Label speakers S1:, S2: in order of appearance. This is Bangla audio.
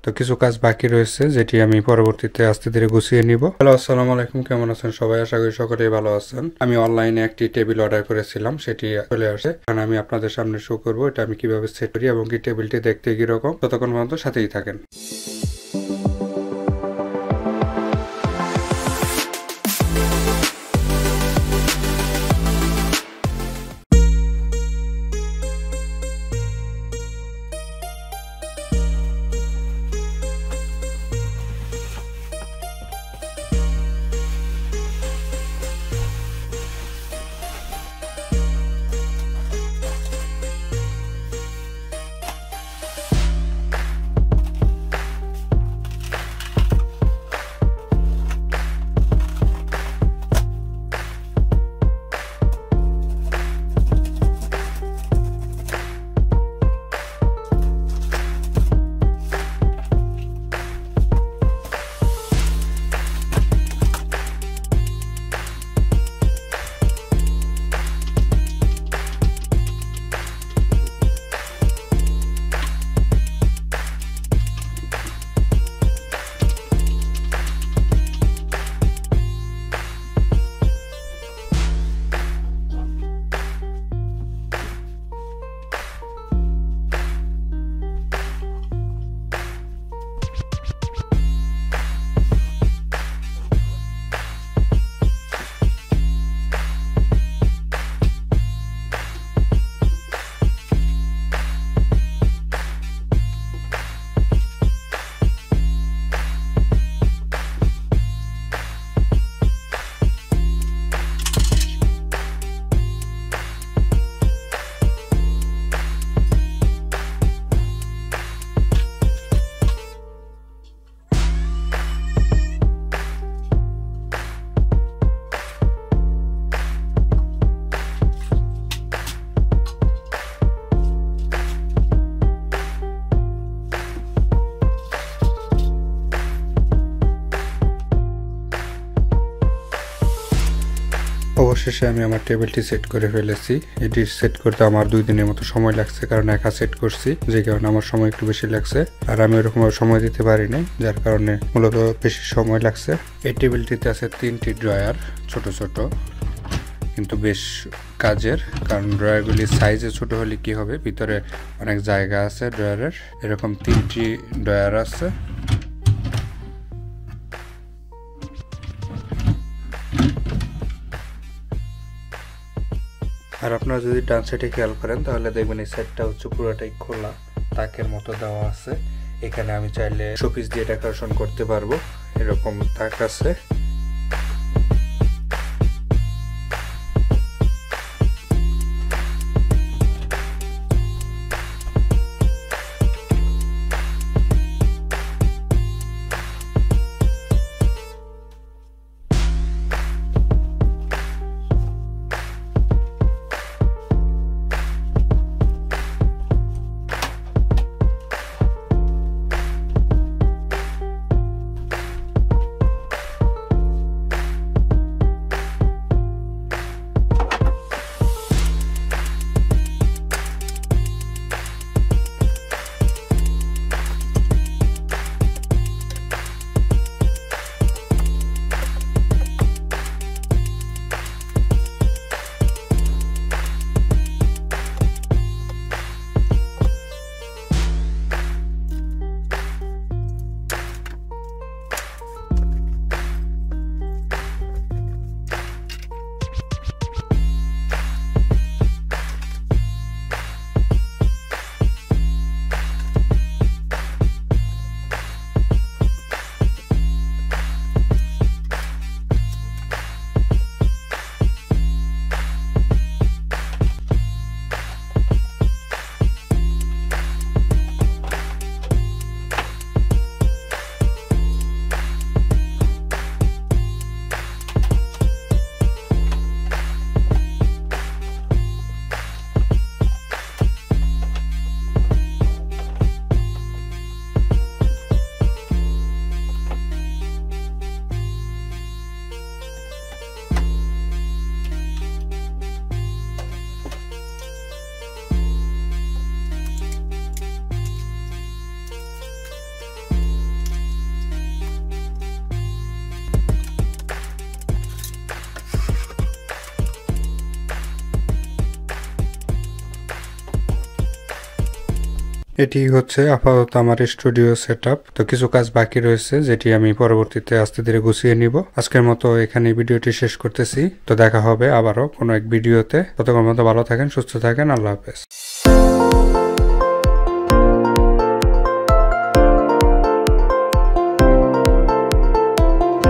S1: তো কিছু কাজ বাকি রয়েছে যেটি আমি পরবর্তীতে আস্তে ধীরে গুছিয়ে নিব। হ্যালো, আসসালামু আলাইকুম, কেমন আছেন সবাই? আশা করি সকলেই ভালো আছেন। আমি অনলাইনে একটি টেবিল অর্ডার করেছিলাম, সেটি চলে আসে। কারণ আমি আপনাদের সামনে শো করবো এটা আমি কিভাবে সেট করি এবং কি টেবিলটি দেখতে কিরকম। ততক্ষণ পর্যন্ত সাথেই থাকেন। অবশেষে আমি আমার টেবিলটি সেট করে ফেলেছি। এটি সেট করতে আমার 2 দিনের মতো সময় লাগছে, কারণ একা সেট করছি, যে কারণে আমার সময় একটু বেশি লাগছে। আর আমি ওরকম সময় দিতে পারিনি, যার কারণে মূলত বেশি সময় লাগছে। এই টেবিলটিতে আছে 3টি ড্রয়ার, ছোট ছোট, কিন্তু বেশ কাজের, কারণ ড্রয়ারগুলি সাইজে ছোট হলে কি হবে, ভিতরে অনেক জায়গা আছে ড্রয়ারের। এরকম 3টি ড্রয়ার আছে। আর আপনারা যদি ডান সাইডে খেয়াল করেন তাহলে দেখবেন এই সাইডটা হচ্ছে পুরোটাই খোলা, তাকের মতো দেওয়া আছে। এখানে আমি চাইলে শোপিস দিয়ে ডেকোরেশন করতে পারবো, এরকম তাক আছে। এটি হচ্ছে আপাতত আমার স্টুডিও সেটআপ। তো কিছু কাজ বাকি রয়েছে যেটি আমি পরবর্তীতে আস্তে ধীরে গুছিয়ে নিব। আজকের মতো এখানে ভিডিওটি শেষ করতেছি। তো দেখা হবে আবারও কোনো এক ভিডিওতে। ততক্ষণ মতো ভালো থাকেন, সুস্থ থাকেন, আল্লাহ হাফেজ।